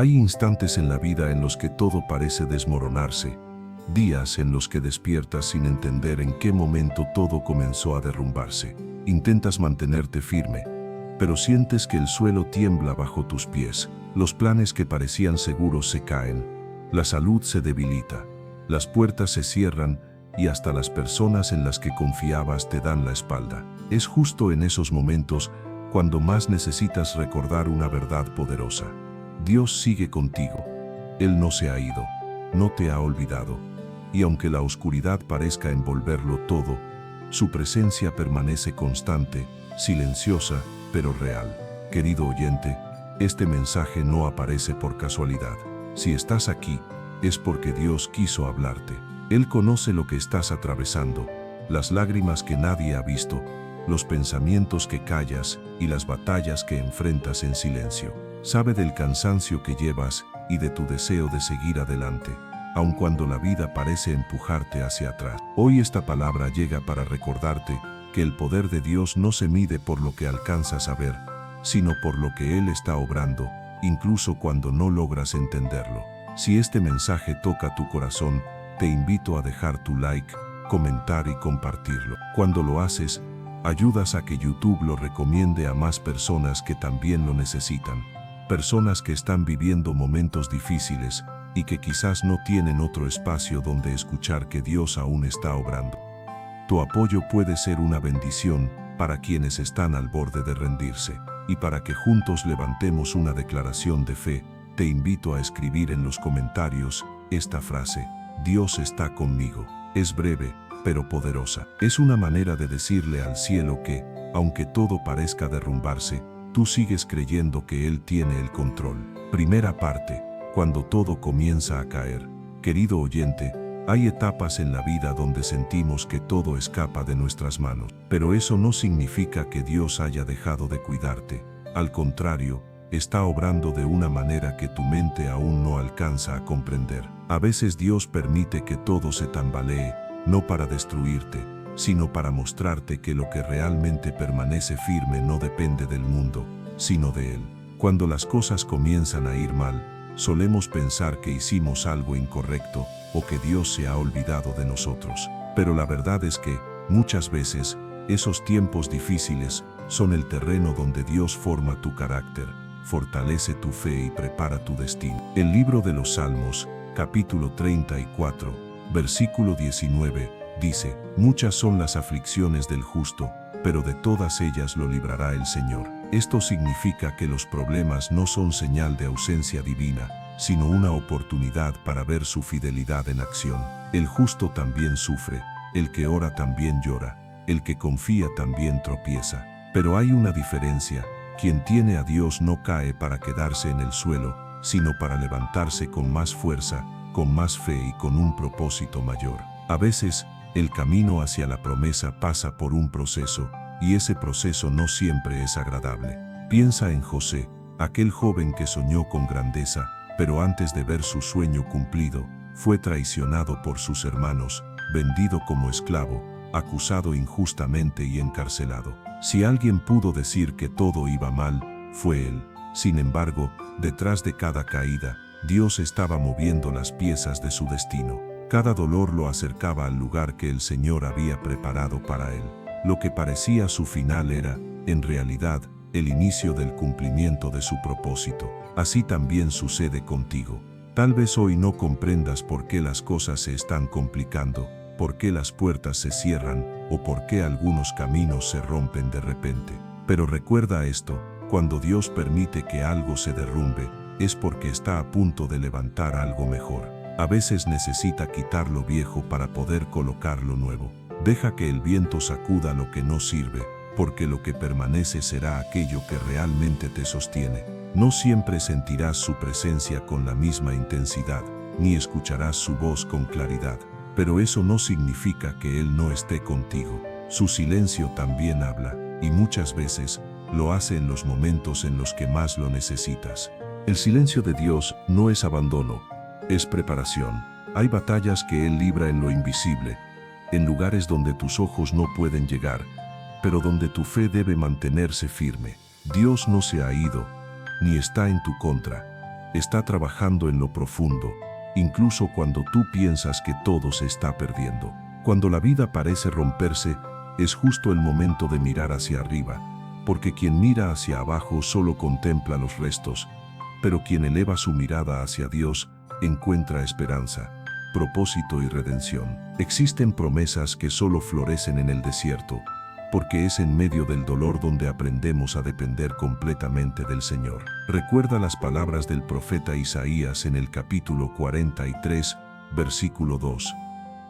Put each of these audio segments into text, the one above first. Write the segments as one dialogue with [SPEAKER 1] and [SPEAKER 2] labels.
[SPEAKER 1] Hay instantes en la vida en los que todo parece desmoronarse, días en los que despiertas sin entender en qué momento todo comenzó a derrumbarse. Intentas mantenerte firme, pero sientes que el suelo tiembla bajo tus pies, los planes que parecían seguros se caen, la salud se debilita, las puertas se cierran y hasta las personas en las que confiabas te dan la espalda. Es justo en esos momentos cuando más necesitas recordar una verdad poderosa. Dios sigue contigo. Él no se ha ido, no te ha olvidado. Y aunque la oscuridad parezca envolverlo todo, su presencia permanece constante, silenciosa, pero real. Querido oyente, este mensaje no aparece por casualidad. Si estás aquí, es porque Dios quiso hablarte. Él conoce lo que estás atravesando, las lágrimas que nadie ha visto, los pensamientos que callas y las batallas que enfrentas en silencio. Sabe del cansancio que llevas y de tu deseo de seguir adelante, aun cuando la vida parece empujarte hacia atrás. Hoy esta palabra llega para recordarte que el poder de Dios no se mide por lo que alcanzas a ver, sino por lo que Él está obrando, incluso cuando no logras entenderlo. Si este mensaje toca tu corazón, te invito a dejar tu like, comentar y compartirlo. Cuando lo haces, ayudas a que YouTube lo recomiende a más personas que también lo necesitan. Personas que están viviendo momentos difíciles y que quizás no tienen otro espacio donde escuchar que Dios aún está obrando. Tu apoyo puede ser una bendición para quienes están al borde de rendirse. Y para que juntos levantemos una declaración de fe, te invito a escribir en los comentarios esta frase: Dios está conmigo. Es breve, pero poderosa. Es una manera de decirle al cielo que, aunque todo parezca derrumbarse, tú sigues creyendo que Él tiene el control. Primera parte: cuando todo comienza a caer. Querido oyente, hay etapas en la vida donde sentimos que todo escapa de nuestras manos. Pero eso no significa que Dios haya dejado de cuidarte. Al contrario, está obrando de una manera que tu mente aún no alcanza a comprender. A veces Dios permite que todo se tambalee, no para destruirte, sino para mostrarte que lo que realmente permanece firme no depende del mundo, sino de Él. Cuando las cosas comienzan a ir mal, solemos pensar que hicimos algo incorrecto o que Dios se ha olvidado de nosotros. Pero la verdad es que, muchas veces, esos tiempos difíciles son el terreno donde Dios forma tu carácter, fortalece tu fe y prepara tu destino. El libro de los Salmos, capítulo 34, versículo 19, dice: Muchas son las aflicciones del justo, pero de todas ellas lo librará el Señor. Esto significa que los problemas no son señal de ausencia divina, sino una oportunidad para ver su fidelidad en acción. El justo también sufre, el que ora también llora, el que confía también tropieza. Pero hay una diferencia: quien tiene a Dios no cae para quedarse en el suelo, sino para levantarse con más fuerza, con más fe y con un propósito mayor. A veces, el camino hacia la promesa pasa por un proceso, y ese proceso no siempre es agradable. Piensa en José, aquel joven que soñó con grandeza, pero antes de ver su sueño cumplido, fue traicionado por sus hermanos, vendido como esclavo, acusado injustamente y encarcelado. Si alguien pudo decir que todo iba mal, fue él. Sin embargo, detrás de cada caída, Dios estaba moviendo las piezas de su destino. Cada dolor lo acercaba al lugar que el Señor había preparado para él. Lo que parecía su final era, en realidad, el inicio del cumplimiento de su propósito. Así también sucede contigo. Tal vez hoy no comprendas por qué las cosas se están complicando, por qué las puertas se cierran o por qué algunos caminos se rompen de repente. Pero recuerda esto: cuando Dios permite que algo se derrumbe, es porque está a punto de levantar algo mejor. A veces necesita quitar lo viejo para poder colocar lo nuevo. Deja que el viento sacuda lo que no sirve, porque lo que permanece será aquello que realmente te sostiene. No siempre sentirás su presencia con la misma intensidad, ni escucharás su voz con claridad. Pero eso no significa que Él no esté contigo. Su silencio también habla, y muchas veces lo hace en los momentos en los que más lo necesitas. El silencio de Dios no es abandono, es preparación. Hay batallas que Él libra en lo invisible, en lugares donde tus ojos no pueden llegar, pero donde tu fe debe mantenerse firme. Dios no se ha ido, ni está en tu contra. está trabajando en lo profundo, incluso cuando tú piensas que todo se está perdiendo. Cuando la vida parece romperse, es justo el momento de mirar hacia arriba, porque quien mira hacia abajo solo contempla los restos, pero quien eleva su mirada hacia Dios encuentra esperanza, propósito y redención. Existen promesas que solo florecen en el desierto, porque es en medio del dolor donde aprendemos a depender completamente del Señor. Recuerda las palabras del profeta Isaías en el capítulo 43, versículo 2.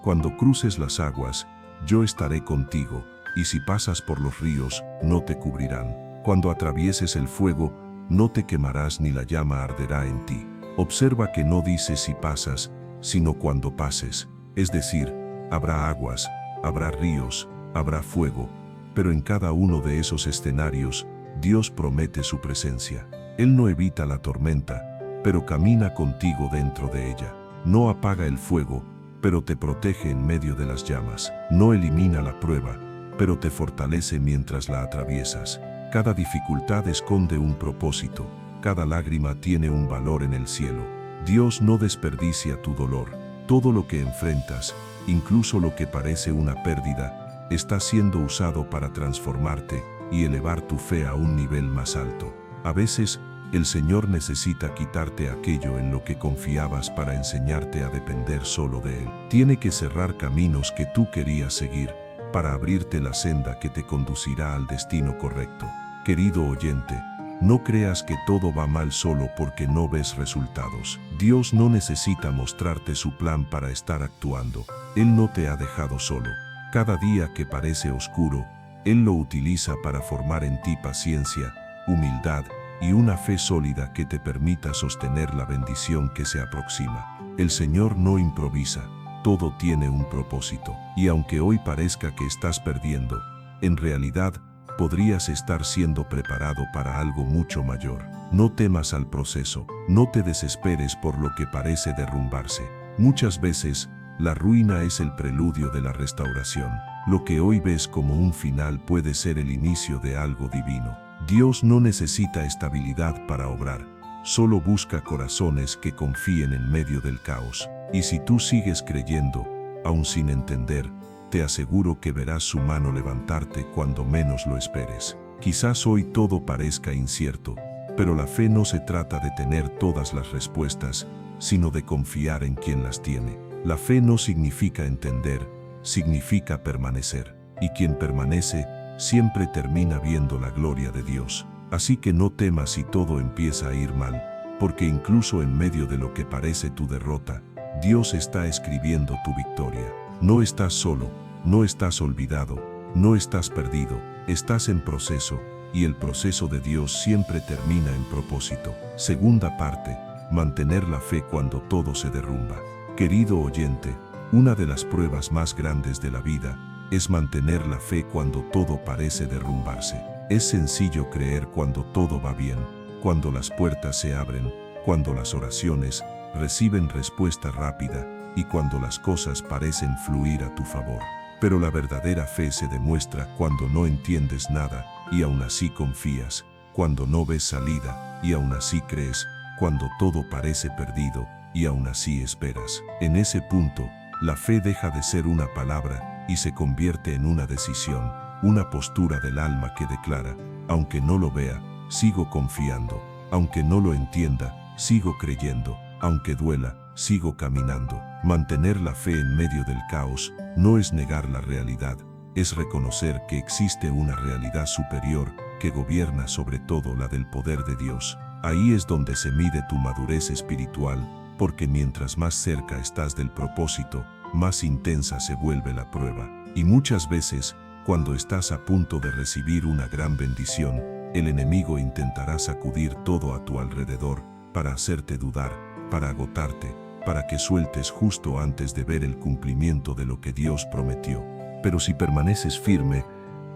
[SPEAKER 1] Cuando cruces las aguas, yo estaré contigo, y si pasas por los ríos, no te cubrirán. Cuando atravieses el fuego, no te quemarás ni la llama arderá en ti. Observa que no dice si pasas, sino cuando pases. Es decir, habrá aguas, habrá ríos, habrá fuego, pero en cada uno de esos escenarios, Dios promete su presencia. Él no evita la tormenta, pero camina contigo dentro de ella. No apaga el fuego, pero te protege en medio de las llamas. No elimina la prueba, pero te fortalece mientras la atraviesas. Cada dificultad esconde un propósito, cada lágrima tiene un valor en el cielo. Dios no desperdicia tu dolor. Todo lo que enfrentas, incluso lo que parece una pérdida, está siendo usado para transformarte y elevar tu fe a un nivel más alto. A veces, el Señor necesita quitarte aquello en lo que confiabas para enseñarte a depender solo de Él. Tiene que cerrar caminos que tú querías seguir, para abrirte la senda que te conducirá al destino correcto. Querido oyente, no creas que todo va mal solo porque no ves resultados. Dios no necesita mostrarte su plan para estar actuando. Él no te ha dejado solo. Cada día que parece oscuro, Él lo utiliza para formar en ti paciencia, humildad y una fe sólida que te permita sostener la bendición que se aproxima. El Señor no improvisa, todo tiene un propósito. Y aunque hoy parezca que estás perdiendo, en realidad podrías estar siendo preparado para algo mucho mayor. No temas al proceso, no te desesperes por lo que parece derrumbarse. Muchas veces, la ruina es el preludio de la restauración. Lo que hoy ves como un final puede ser el inicio de algo divino. Dios no necesita estabilidad para obrar, solo busca corazones que confíen en medio del caos. Y si tú sigues creyendo, aún sin entender, te aseguro que verás su mano levantarte cuando menos lo esperes. Quizás hoy todo parezca incierto, pero la fe no se trata de tener todas las respuestas, sino de confiar en quien las tiene. La fe no significa entender, significa permanecer. Y quien permanece, siempre termina viendo la gloria de Dios. Así que no temas si todo empieza a ir mal, porque incluso en medio de lo que parece tu derrota, Dios está escribiendo tu victoria. No estás solo, no estás olvidado, no estás perdido, estás en proceso, y el proceso de Dios siempre termina en propósito. Segunda parte, mantener la fe cuando todo se derrumba. Querido oyente, una de las pruebas más grandes de la vida es mantener la fe cuando todo parece derrumbarse. Es sencillo creer cuando todo va bien, cuando las puertas se abren, cuando las oraciones reciben respuesta rápida y cuando las cosas parecen fluir a tu favor. Pero la verdadera fe se demuestra cuando no entiendes nada y aún así confías, cuando no ves salida y aún así crees, cuando todo parece perdido y aún así esperas. En ese punto, la fe deja de ser una palabra y se convierte en una decisión, una postura del alma que declara, aunque no lo vea, sigo confiando, aunque no lo entienda, sigo creyendo, aunque duela, sigo caminando. Mantener la fe en medio del caos no es negar la realidad, es reconocer que existe una realidad superior que gobierna sobre todo la del poder de Dios. Ahí es donde se mide tu madurez espiritual, porque mientras más cerca estás del propósito, más intensa se vuelve la prueba. Y muchas veces, cuando estás a punto de recibir una gran bendición, el enemigo intentará sacudir todo a tu alrededor para hacerte dudar, para agotarte, para que sueltes justo antes de ver el cumplimiento de lo que Dios prometió. Pero si permaneces firme,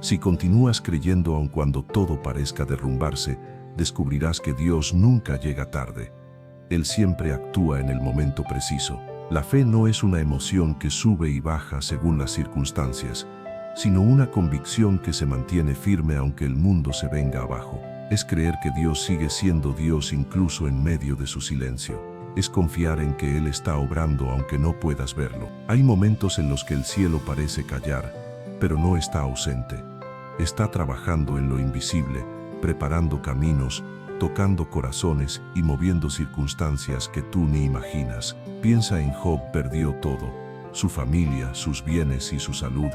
[SPEAKER 1] si continúas creyendo aun cuando todo parezca derrumbarse, descubrirás que Dios nunca llega tarde. Él siempre actúa en el momento preciso. La fe no es una emoción que sube y baja según las circunstancias, sino una convicción que se mantiene firme aunque el mundo se venga abajo. Es creer que Dios sigue siendo Dios incluso en medio de su silencio. Es confiar en que Él está obrando aunque no puedas verlo. Hay momentos en los que el cielo parece callar, pero no está ausente. Está trabajando en lo invisible, preparando caminos, tocando corazones y moviendo circunstancias que tú ni imaginas. Piensa en Job, perdió todo, su familia, sus bienes y su salud.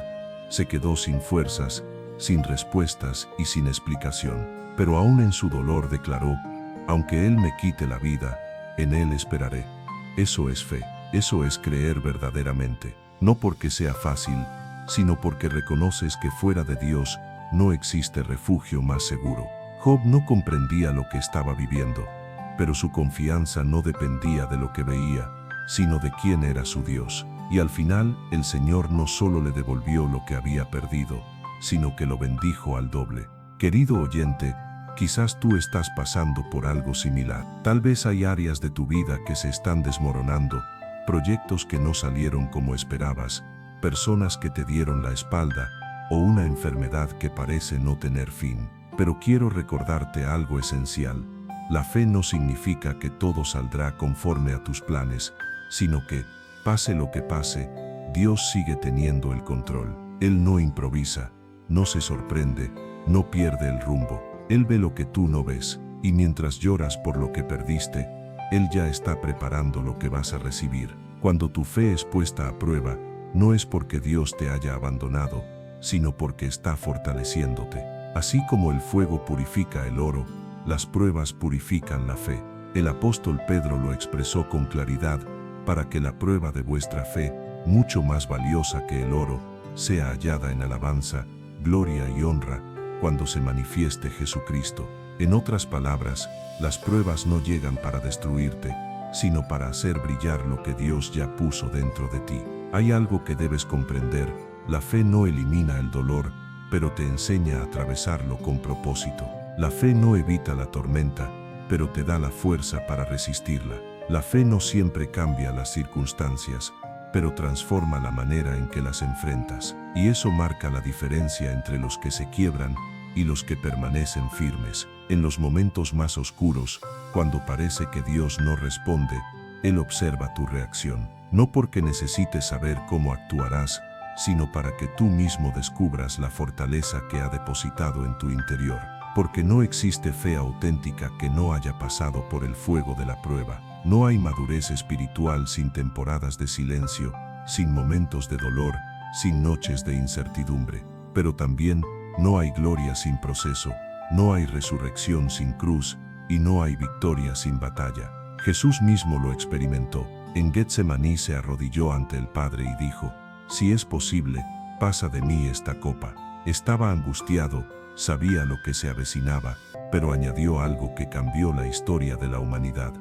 [SPEAKER 1] Se quedó sin fuerzas, sin respuestas y sin explicación. Pero aún en su dolor declaró, aunque Él me quite la vida, en Él esperaré. Eso es fe, eso es creer verdaderamente. No porque sea fácil, sino porque reconoces que fuera de Dios no existe refugio más seguro. Job no comprendía lo que estaba viviendo, pero su confianza no dependía de lo que veía, sino de quién era su Dios. Y al final, el Señor no solo le devolvió lo que había perdido, sino que lo bendijo al doble. Querido oyente, quizás tú estás pasando por algo similar. Tal vez hay áreas de tu vida que se están desmoronando, proyectos que no salieron como esperabas, personas que te dieron la espalda, o una enfermedad que parece no tener fin. Pero quiero recordarte algo esencial. La fe no significa que todo saldrá conforme a tus planes, sino que, pase lo que pase, Dios sigue teniendo el control. Él no improvisa, no se sorprende, no pierde el rumbo. Él ve lo que tú no ves, y mientras lloras por lo que perdiste, Él ya está preparando lo que vas a recibir. Cuando tu fe es puesta a prueba, no es porque Dios te haya abandonado, sino porque está fortaleciéndote. Así como el fuego purifica el oro, las pruebas purifican la fe. El apóstol Pedro lo expresó con claridad, para que la prueba de vuestra fe, mucho más valiosa que el oro, sea hallada en alabanza, gloria y honra, cuando se manifieste Jesucristo. En otras palabras, las pruebas no llegan para destruirte, sino para hacer brillar lo que Dios ya puso dentro de ti. Hay algo que debes comprender: la fe no elimina el dolor, pero te enseña a atravesarlo con propósito. La fe no evita la tormenta, pero te da la fuerza para resistirla. La fe no siempre cambia las circunstancias, pero transforma la manera en que las enfrentas. Y eso marca la diferencia entre los que se quiebran y los que permanecen firmes. En los momentos más oscuros, cuando parece que Dios no responde, Él observa tu reacción. No porque necesites saber cómo actuarás, sino para que tú mismo descubras la fortaleza que ha depositado en tu interior. Porque no existe fe auténtica que no haya pasado por el fuego de la prueba. No hay madurez espiritual sin temporadas de silencio, sin momentos de dolor, sin noches de incertidumbre. Pero también no hay gloria sin proceso, no hay resurrección sin cruz, y no hay victoria sin batalla. Jesús mismo lo experimentó. En Getsemaní se arrodilló ante el Padre y dijo: si es posible, pasa de mí esta copa. Estaba angustiado, sabía lo que se avecinaba, pero añadió algo que cambió la historia de la humanidad: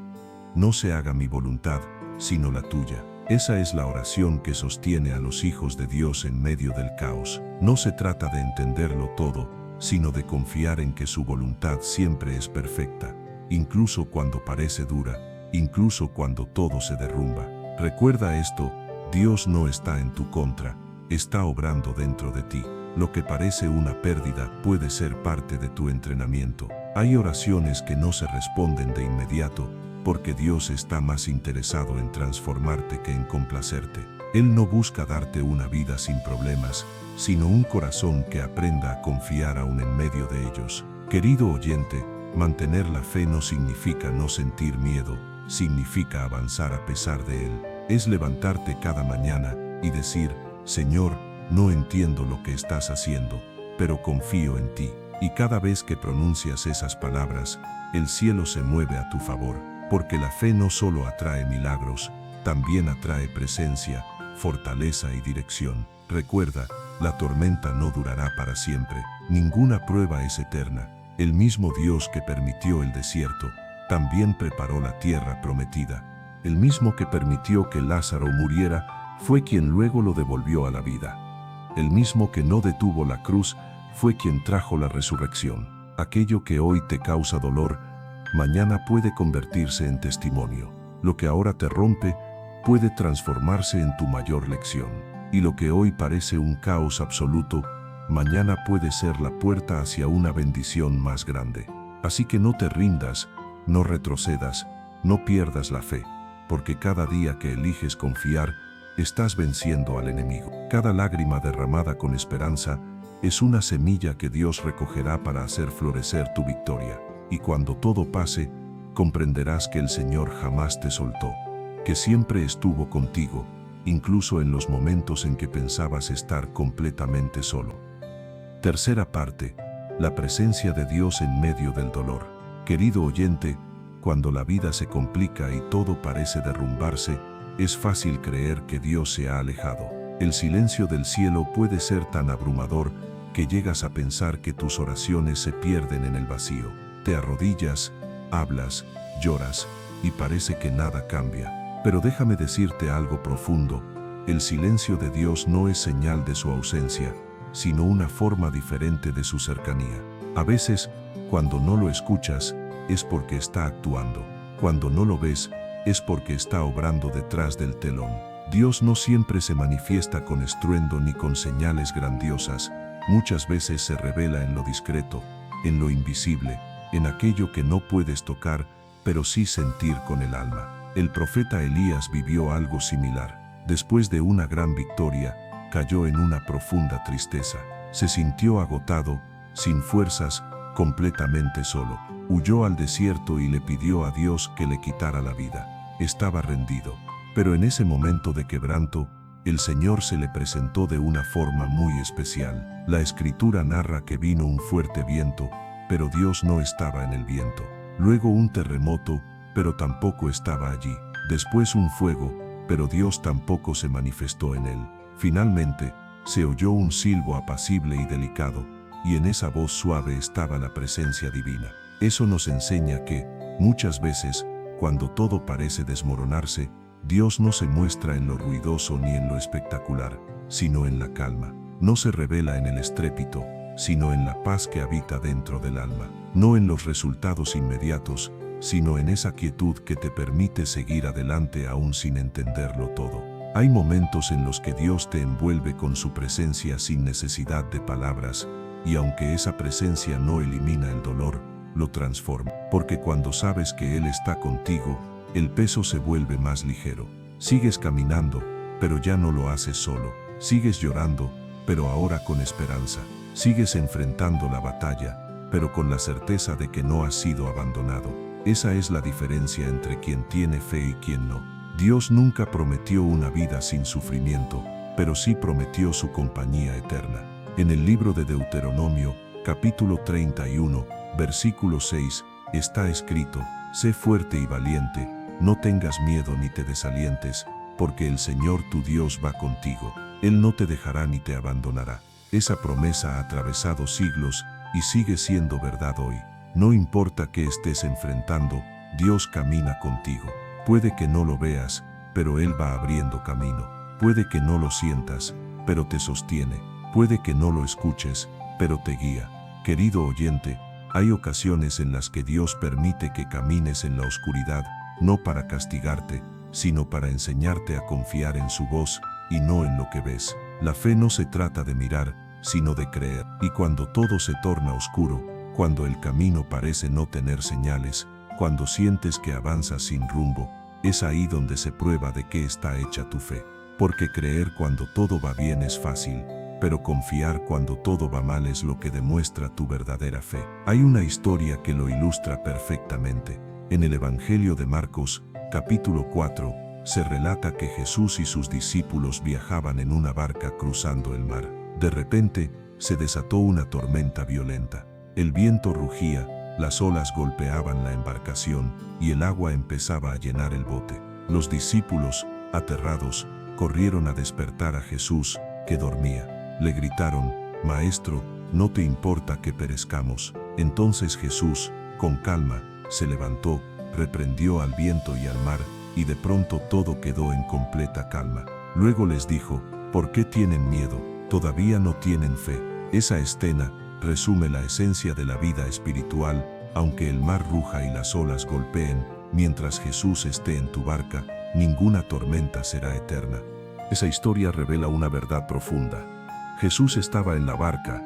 [SPEAKER 1] no se haga mi voluntad, sino la tuya. Esa es la oración que sostiene a los hijos de Dios en medio del caos. No se trata de entenderlo todo, sino de confiar en que su voluntad siempre es perfecta, incluso cuando parece dura, incluso cuando todo se derrumba. Recuerda esto: Dios no está en tu contra, está obrando dentro de ti. Lo que parece una pérdida puede ser parte de tu entrenamiento. Hay oraciones que no se responden de inmediato, porque Dios está más interesado en transformarte que en complacerte. Él no busca darte una vida sin problemas, sino un corazón que aprenda a confiar aún en medio de ellos. Querido oyente, mantener la fe no significa no sentir miedo, significa avanzar a pesar de él. Es levantarte cada mañana y decir: Señor, no entiendo lo que estás haciendo, pero confío en ti. Y cada vez que pronuncias esas palabras, el cielo se mueve a tu favor, porque la fe no solo atrae milagros, también atrae presencia, fortaleza y dirección. Recuerda, la tormenta no durará para siempre, ninguna prueba es eterna. El mismo Dios que permitió el desierto, también preparó la tierra prometida. El mismo que permitió que Lázaro muriera, fue quien luego lo devolvió a la vida. El mismo que no detuvo la cruz, fue quien trajo la resurrección. Aquello que hoy te causa dolor, mañana puede convertirse en testimonio. Lo que ahora te rompe, puede transformarse en tu mayor lección. Y lo que hoy parece un caos absoluto, mañana puede ser la puerta hacia una bendición más grande. Así que no te rindas, no retrocedas, no pierdas la fe, porque cada día que eliges confiar, estás venciendo al enemigo. Cada lágrima derramada con esperanza es una semilla que Dios recogerá para hacer florecer tu victoria. Y cuando todo pase, comprenderás que el Señor jamás te soltó, que siempre estuvo contigo, incluso en los momentos en que pensabas estar completamente solo. Tercera parte, la presencia de Dios en medio del dolor. Querido oyente, cuando la vida se complica y todo parece derrumbarse, es fácil creer que Dios se ha alejado. El silencio del cielo puede ser tan abrumador que llegas a pensar que tus oraciones se pierden en el vacío. Te arrodillas, hablas, lloras, y parece que nada cambia. Pero déjame decirte algo profundo: el silencio de Dios no es señal de su ausencia, sino una forma diferente de su cercanía. A veces, cuando no lo escuchas, es porque está actuando. Cuando no lo ves, es porque está obrando detrás del telón. Dios no siempre se manifiesta con estruendo ni con señales grandiosas. Muchas veces se revela en lo discreto, en lo invisible, en aquello que no puedes tocar, pero sí sentir con el alma. El profeta Elías vivió algo similar. Después de una gran victoria, cayó en una profunda tristeza. Se sintió agotado, sin fuerzas, completamente solo. Huyó al desierto y le pidió a Dios que le quitara la vida. Estaba rendido. Pero en ese momento de quebranto, el Señor se le presentó de una forma muy especial. La Escritura narra que vino un fuerte viento, pero Dios no estaba en el viento. Luego un terremoto, pero tampoco estaba allí. Después un fuego, pero Dios tampoco se manifestó en él. Finalmente, se oyó un silbo apacible y delicado, y en esa voz suave estaba la presencia divina. Eso nos enseña que, muchas veces, cuando todo parece desmoronarse, Dios no se muestra en lo ruidoso ni en lo espectacular, sino en la calma. No se revela en el estrépito, sino en la paz que habita dentro del alma. No en los resultados inmediatos, sino en esa quietud que te permite seguir adelante aún sin entenderlo todo. Hay momentos en los que Dios te envuelve con su presencia sin necesidad de palabras, y aunque esa presencia no elimina el dolor, lo transforma. Porque cuando sabes que Él está contigo, el peso se vuelve más ligero. Sigues caminando, pero ya no lo haces solo. Sigues llorando, pero ahora con esperanza. Sigues enfrentando la batalla, pero con la certeza de que no has sido abandonado. Esa es la diferencia entre quien tiene fe y quien no. Dios nunca prometió una vida sin sufrimiento, pero sí prometió su compañía eterna. En el libro de Deuteronomio, capítulo 31, versículo 6, está escrito: sé fuerte y valiente, no tengas miedo ni te desalientes, porque el Señor tu Dios va contigo. Él no te dejará ni te abandonará. Esa promesa ha atravesado siglos y sigue siendo verdad hoy. No importa qué estés enfrentando, Dios camina contigo. Puede que no lo veas, pero Él va abriendo camino. Puede que no lo sientas, pero te sostiene. Puede que no lo escuches, pero te guía. Querido oyente, hay ocasiones en las que Dios permite que camines en la oscuridad, no para castigarte, sino para enseñarte a confiar en su voz y no en lo que ves. La fe no se trata de mirar, sino de creer. Y cuando todo se torna oscuro, cuando el camino parece no tener señales, cuando sientes que avanzas sin rumbo, es ahí donde se prueba de qué está hecha tu fe. Porque creer cuando todo va bien es fácil, pero confiar cuando todo va mal es lo que demuestra tu verdadera fe. Hay una historia que lo ilustra perfectamente. En el Evangelio de Marcos, capítulo 4, se relata que Jesús y sus discípulos viajaban en una barca cruzando el mar. De repente, se desató una tormenta violenta. El viento rugía, las olas golpeaban la embarcación y el agua empezaba a llenar el bote. Los discípulos, aterrados, corrieron a despertar a Jesús, que dormía. Le gritaron: Maestro, ¿no te importa que perezcamos? Entonces Jesús, con calma, se levantó, reprendió al viento y al mar, y de pronto todo quedó en completa calma. Luego les dijo: ¿por qué tienen miedo? ¿Todavía no tienen fe? Esa escena resume la esencia de la vida espiritual. Aunque el mar ruja y las olas golpeen, mientras Jesús esté en tu barca, ninguna tormenta será eterna. Esa historia revela una verdad profunda. Jesús estaba en la barca,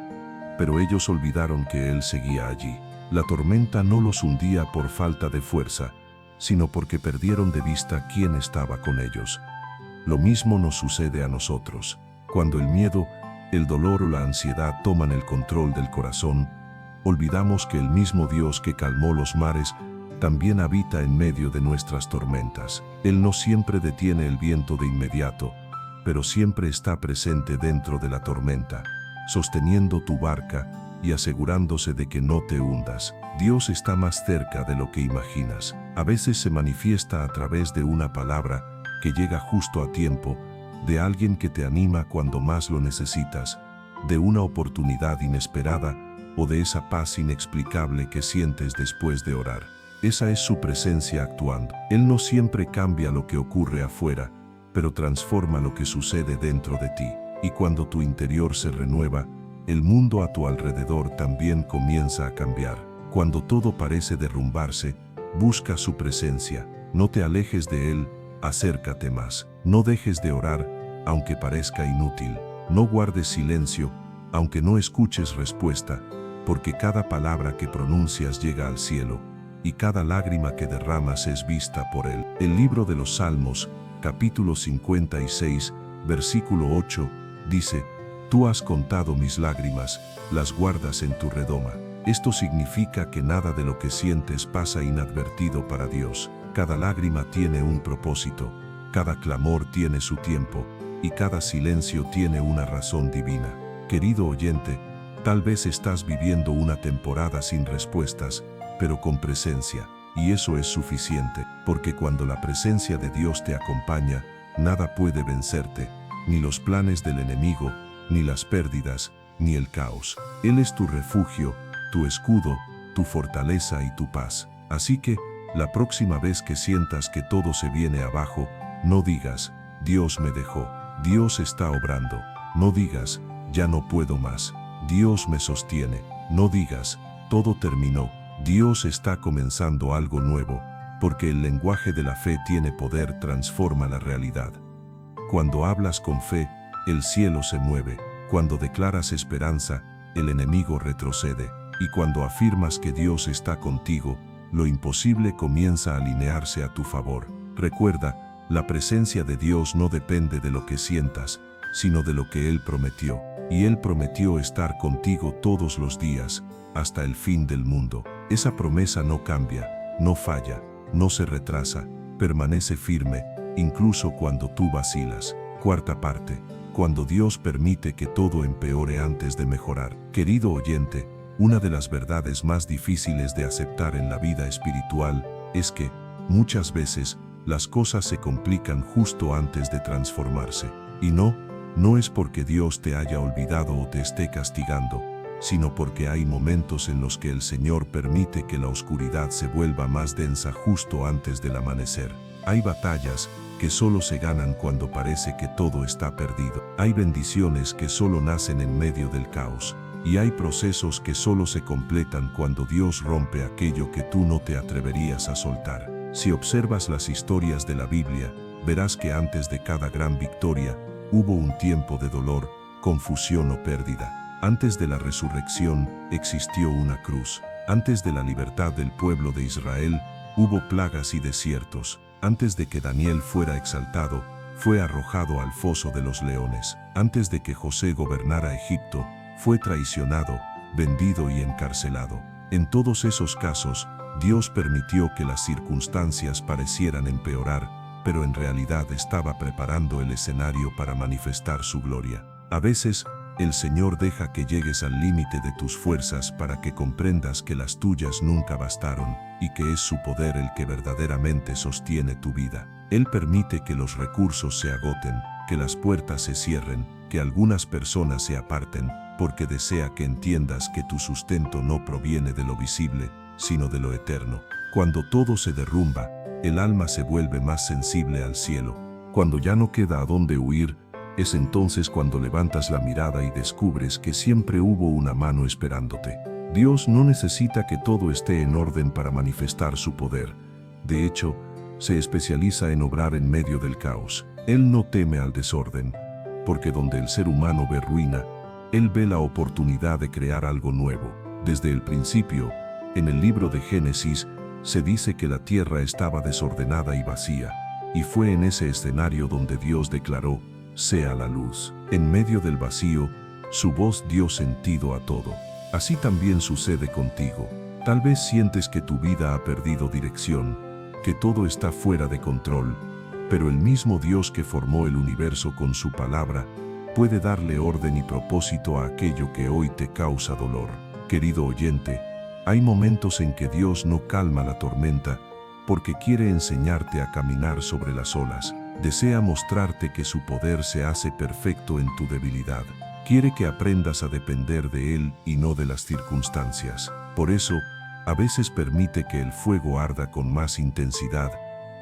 [SPEAKER 1] pero ellos olvidaron que Él seguía allí. La tormenta no los hundía por falta de fuerza, sino porque perdieron de vista quién estaba con ellos. Lo mismo nos sucede a nosotros. Cuando el miedo, el dolor o la ansiedad toman el control del corazón, olvidamos que el mismo Dios que calmó los mares también habita en medio de nuestras tormentas. Él no siempre detiene el viento de inmediato, pero siempre está presente dentro de la tormenta, sosteniendo tu barca y asegurándose de que no te hundas. Dios está más cerca de lo que imaginas. A veces se manifiesta a través de una palabra que llega justo a tiempo, de alguien que te anima cuando más lo necesitas, de una oportunidad inesperada o de esa paz inexplicable que sientes después de orar. Esa es su presencia actuando. Él no siempre cambia lo que ocurre afuera, pero transforma lo que sucede dentro de ti. Y cuando tu interior se renueva, el mundo a tu alrededor también comienza a cambiar. Cuando todo parece derrumbarse, busca su presencia. No te alejes de Él, acércate más. No dejes de orar, aunque parezca inútil. No guardes silencio, aunque no escuches respuesta, porque cada palabra que pronuncias llega al cielo, y cada lágrima que derramas es vista por Él. El libro de los Salmos, capítulo 56, versículo 8, dice: Tú has contado mis lágrimas, las guardas en tu redoma. Esto significa que nada de lo que sientes pasa inadvertido para Dios. Cada lágrima tiene un propósito, cada clamor tiene su tiempo, y cada silencio tiene una razón divina. Querido oyente, tal vez estás viviendo una temporada sin respuestas, pero con presencia, y eso es suficiente, porque cuando la presencia de Dios te acompaña, nada puede vencerte, ni los planes del enemigo, ni las pérdidas, ni el caos. Él es tu refugio, tu escudo, tu fortaleza y tu paz. Así que, la próxima vez que sientas que todo se viene abajo, no digas: Dios me dejó, Dios está obrando. No digas: ya no puedo más, Dios me sostiene. No digas: todo terminó, Dios está comenzando algo nuevo, porque el lenguaje de la fe tiene poder, transforma la realidad. Cuando hablas con fe, el cielo se mueve. Cuando declaras esperanza, el enemigo retrocede. Y cuando afirmas que Dios está contigo, lo imposible comienza a alinearse a tu favor. Recuerda, la presencia de Dios no depende de lo que sientas, sino de lo que Él prometió. Y Él prometió estar contigo todos los días, hasta el fin del mundo. Esa promesa no cambia, no falla, no se retrasa, permanece firme, incluso cuando tú vacilas. Cuarta parte, cuando Dios permite que todo empeore antes de mejorar. Querido oyente, una de las verdades más difíciles de aceptar en la vida espiritual es que, muchas veces, las cosas se complican justo antes de transformarse. Y no es porque Dios te haya olvidado o te esté castigando, sino porque hay momentos en los que el Señor permite que la oscuridad se vuelva más densa justo antes del amanecer. Hay batallas que solo se ganan cuando parece que todo está perdido. Hay bendiciones que solo nacen en medio del caos. Y hay procesos que solo se completan cuando Dios rompe aquello que tú no te atreverías a soltar. Si observas las historias de la Biblia, verás que antes de cada gran victoria, hubo un tiempo de dolor, confusión o pérdida. Antes de la resurrección, existió una cruz. Antes de la libertad del pueblo de Israel, hubo plagas y desiertos. Antes de que Daniel fuera exaltado, fue arrojado al foso de los leones. Antes de que José gobernara Egipto, fue traicionado, vendido y encarcelado. En todos esos casos, Dios permitió que las circunstancias parecieran empeorar, pero en realidad estaba preparando el escenario para manifestar su gloria. A veces, el Señor deja que llegues al límite de tus fuerzas para que comprendas que las tuyas nunca bastaron y que es su poder el que verdaderamente sostiene tu vida. Él permite que los recursos se agoten, que las puertas se cierren, que algunas personas se aparten, porque desea que entiendas que tu sustento no proviene de lo visible, sino de lo eterno. Cuando todo se derrumba, el alma se vuelve más sensible al cielo. Cuando ya no queda a dónde huir, es entonces cuando levantas la mirada y descubres que siempre hubo una mano esperándote. Dios no necesita que todo esté en orden para manifestar su poder. De hecho, se especializa en obrar en medio del caos. Él no teme al desorden, porque donde el ser humano ve ruina, Él ve la oportunidad de crear algo nuevo. Desde el principio, En el libro de Génesis se dice que la tierra estaba desordenada y vacía, y fue en ese escenario donde Dios declaró: sea la luz. En medio del vacío, su voz dio sentido a todo. Así también sucede contigo. Tal vez sientes que tu vida ha perdido dirección, que todo está fuera de control, pero el mismo Dios que formó el universo con su palabra puede darle orden y propósito a aquello que hoy te causa dolor. Querido oyente, hay momentos en que Dios no calma la tormenta porque quiere enseñarte a caminar sobre las olas. Desea mostrarte que su poder se hace perfecto en tu debilidad. Quiere que aprendas a depender de Él y no de las circunstancias. Por eso, a veces permite que el fuego arda con más intensidad,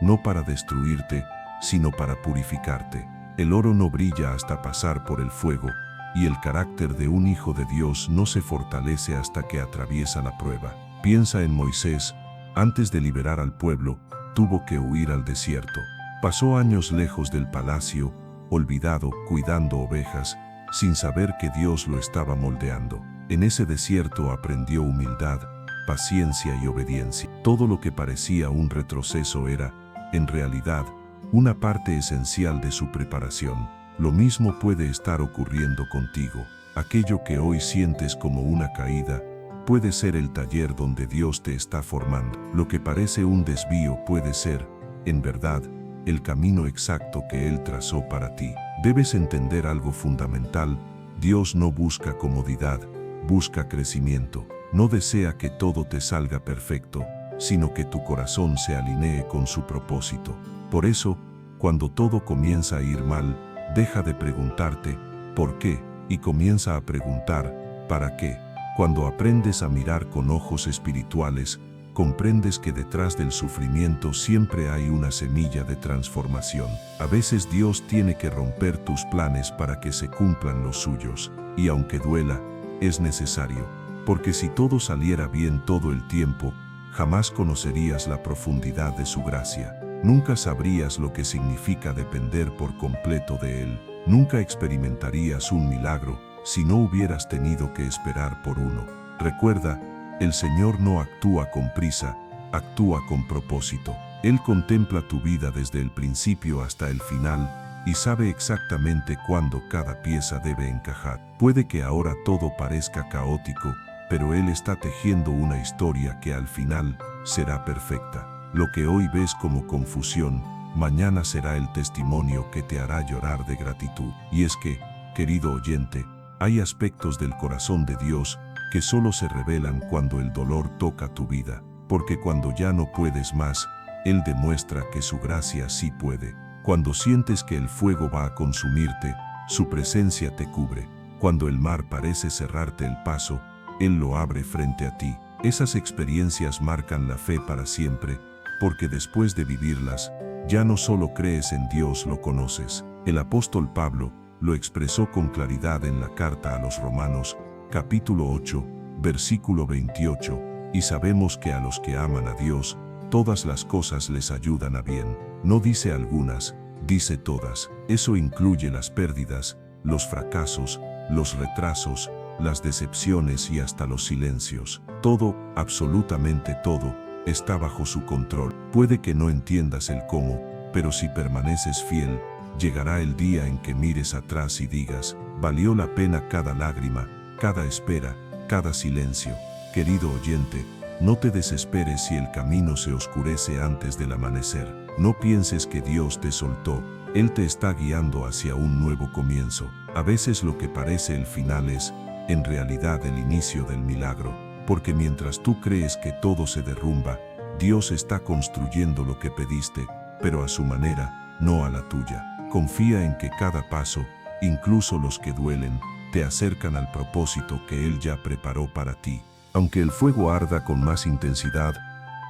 [SPEAKER 1] no para destruirte, sino para purificarte. El oro no brilla hasta pasar por el fuego, y el carácter de un hijo de Dios no se fortalece hasta que atraviesa la prueba. Piensa en Moisés. Antes de liberar al pueblo, tuvo que huir al desierto. Pasó años lejos del palacio, olvidado, cuidando ovejas, sin saber que Dios lo estaba moldeando. En ese desierto aprendió humildad, paciencia y obediencia. Todo lo que parecía un retroceso era, en realidad, una parte esencial de su preparación. Lo mismo puede estar ocurriendo contigo. Aquello que hoy sientes como una caída puede ser el taller donde Dios te está formando. Lo que parece un desvío puede ser, en verdad, el camino exacto que Él trazó para ti. Debes entender algo fundamental: Dios no busca comodidad, busca crecimiento. No desea que todo te salga perfecto, sino que tu corazón se alinee con su propósito. Por eso, cuando todo comienza a ir mal, deja de preguntarte ¿por qué? Y comienza a preguntar ¿para qué? Cuando aprendes a mirar con ojos espirituales, comprendes que detrás del sufrimiento siempre hay una semilla de transformación. A veces Dios tiene que romper tus planes para que se cumplan los suyos, y aunque duela, es necesario, porque si todo saliera bien todo el tiempo, jamás conocerías la profundidad de su gracia. Nunca sabrías lo que significa depender por completo de Él. Nunca experimentarías un milagro si no hubieras tenido que esperar por uno. Recuerda, el Señor no actúa con prisa, actúa con propósito. Él contempla tu vida desde el principio hasta el final y sabe exactamente cuándo cada pieza debe encajar. Puede que ahora todo parezca caótico, pero Él está tejiendo una historia que al final será perfecta. Lo que hoy ves como confusión, mañana será el testimonio que te hará llorar de gratitud. Y es que, querido oyente, hay aspectos del corazón de Dios que solo se revelan cuando el dolor toca tu vida, porque cuando ya no puedes más, Él demuestra que su gracia sí puede. Cuando sientes que el fuego va a consumirte, su presencia te cubre. Cuando el mar parece cerrarte el paso, Él lo abre frente a ti. Esas experiencias marcan la fe para siempre, porque después de vivirlas, ya no solo crees en Dios, lo conoces. El apóstol Pablo lo expresó con claridad en la carta a los Romanos, capítulo 8, versículo 28, y sabemos que a los que aman a Dios, todas las cosas les ayudan a bien. No dice algunas, dice todas. Eso incluye las pérdidas, los fracasos, los retrasos, las decepciones y hasta los silencios. Todo, absolutamente todo, está bajo su control. Puede que no entiendas el cómo, pero si permaneces fiel, llegará el día en que mires atrás y digas: valió la pena cada lágrima, cada espera, cada silencio. Querido oyente, no te desesperes si el camino se oscurece antes del amanecer. No pienses que Dios te soltó. Él te está guiando hacia un nuevo comienzo. A veces lo que parece el final es, en realidad, el inicio del milagro, porque mientras tú crees que todo se derrumba, Dios está construyendo lo que pediste, pero a su manera, no a la tuya. Confía en que cada paso, incluso los que duelen, te acercan al propósito que Él ya preparó para ti. Aunque el fuego arda con más intensidad,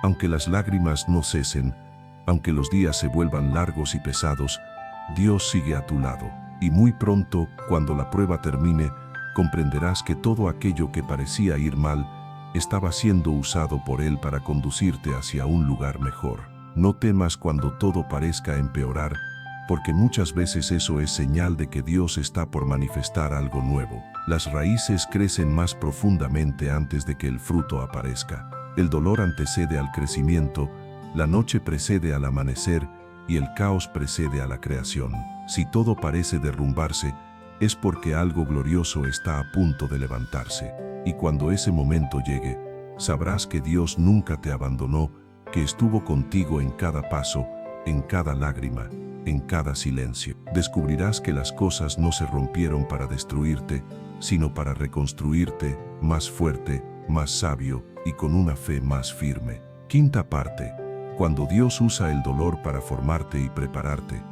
[SPEAKER 1] aunque las lágrimas no cesen, aunque los días se vuelvan largos y pesados, Dios sigue a tu lado. Y muy pronto, cuando la prueba termine, comprenderás que todo aquello que parecía ir mal estaba siendo usado por Él para conducirte hacia un lugar mejor. No temas cuando todo parezca empeorar, porque muchas veces eso es señal de que Dios está por manifestar algo nuevo. Las raíces crecen más profundamente antes de que el fruto aparezca. El dolor antecede al crecimiento, la noche precede al amanecer y el caos precede a la creación. Si todo parece derrumbarse, es porque algo glorioso está a punto de levantarse. Y cuando ese momento llegue, sabrás que Dios nunca te abandonó, que estuvo contigo en cada paso, en cada lágrima, en cada silencio. Descubrirás que las cosas no se rompieron para destruirte, sino para reconstruirte, más fuerte, más sabio y con una fe más firme. Quinta parte. Cuando Dios usa el dolor para formarte y prepararte.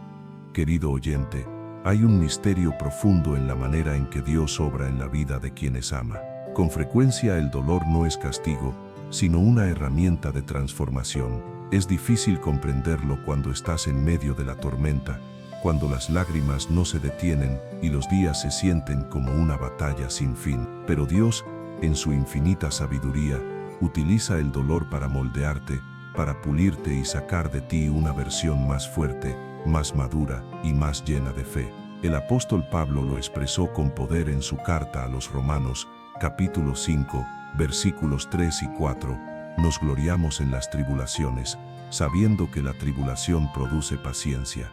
[SPEAKER 1] Querido oyente, hay un misterio profundo en la manera en que Dios obra en la vida de quienes ama. Con frecuencia el dolor no es castigo, sino una herramienta de transformación. Es difícil comprenderlo cuando estás en medio de la tormenta, cuando las lágrimas no se detienen y los días se sienten como una batalla sin fin. Pero Dios, en su infinita sabiduría, utiliza el dolor para moldearte, para pulirte y sacar de ti una versión más fuerte, más madura y más llena de fe. El apóstol Pablo lo expresó con poder en su carta a los Romanos, capítulo 5, versículos 3 y 4. Nos gloriamos en las tribulaciones, sabiendo que la tribulación produce paciencia.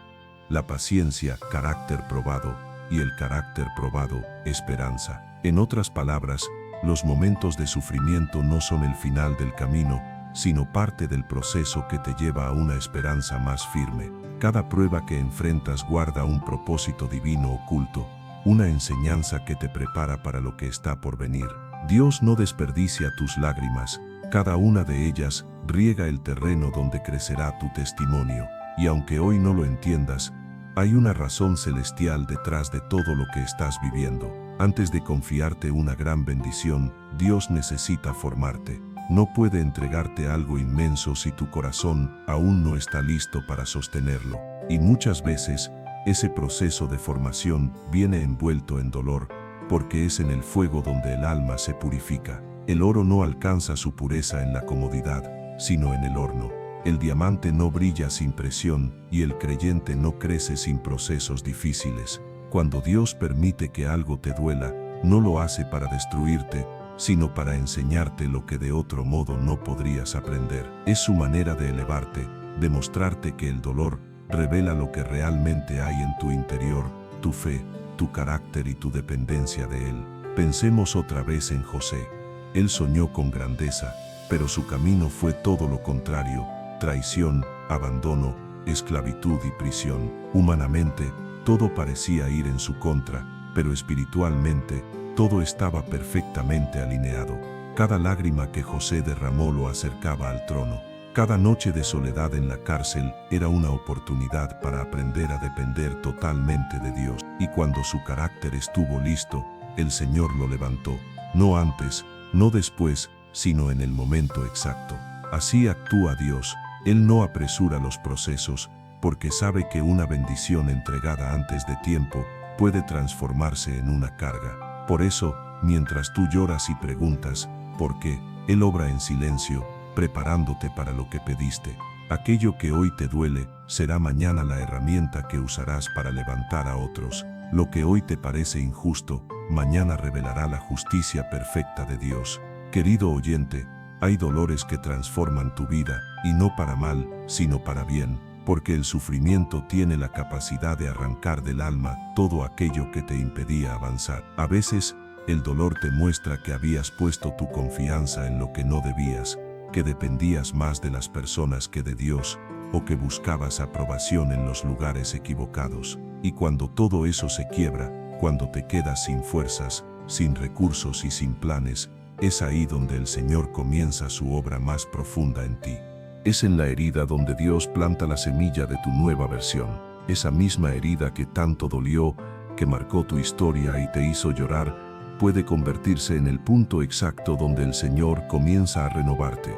[SPEAKER 1] La paciencia, carácter probado, y el carácter probado, esperanza. En otras palabras, los momentos de sufrimiento no son el final del camino, sino parte del proceso que te lleva a una esperanza más firme. Cada prueba que enfrentas guarda un propósito divino oculto, una enseñanza que te prepara para lo que está por venir. Dios no desperdicia tus lágrimas, cada una de ellas riega el terreno donde crecerá tu testimonio. Y aunque hoy no lo entiendas, hay una razón celestial detrás de todo lo que estás viviendo. Antes de confiarte una gran bendición, Dios necesita formarte. No puede entregarte algo inmenso si tu corazón aún no está listo para sostenerlo. Y muchas veces, ese proceso de formación viene envuelto en dolor, porque es en el fuego donde el alma se purifica. El oro no alcanza su pureza en la comodidad, sino en el horno. El diamante no brilla sin presión y el creyente no crece sin procesos difíciles. Cuando Dios permite que algo te duela, no lo hace para destruirte, sino para enseñarte lo que de otro modo no podrías aprender. Es su manera de elevarte, de mostrarte que el dolor revela lo que realmente hay en tu interior, tu fe, tu carácter y tu dependencia de Él. Pensemos otra vez en José. Él soñó con grandeza, pero su camino fue todo lo contrario: traición, abandono, esclavitud y prisión. Humanamente, todo parecía ir en su contra, pero espiritualmente, todo estaba perfectamente alineado. Cada lágrima que José derramó lo acercaba al trono. Cada noche de soledad en la cárcel era una oportunidad para aprender a depender totalmente de Dios. Y cuando su carácter estuvo listo, el Señor lo levantó. No antes, no después, sino en el momento exacto. Así actúa Dios. Él no apresura los procesos, porque sabe que una bendición entregada antes de tiempo puede transformarse en una carga. Por eso, mientras tú lloras y preguntas ¿por qué?, Él obra en silencio, preparándote para lo que pediste. Aquello que hoy te duele será mañana la herramienta que usarás para levantar a otros. Lo que hoy te parece injusto, mañana revelará la justicia perfecta de Dios. Querido oyente, hay dolores que transforman tu vida, y no para mal, sino para bien, porque el sufrimiento tiene la capacidad de arrancar del alma todo aquello que te impedía avanzar. A veces, el dolor te muestra que habías puesto tu confianza en lo que no debías, que dependías más de las personas que de Dios, o que buscabas aprobación en los lugares equivocados. Y cuando todo eso se quiebra, cuando te quedas sin fuerzas, sin recursos y sin planes, es ahí donde el Señor comienza su obra más profunda en ti. Es en la herida donde Dios planta la semilla de tu nueva versión. Esa misma herida que tanto dolió, que marcó tu historia y te hizo llorar, puede convertirse en el punto exacto donde el Señor comienza a renovarte.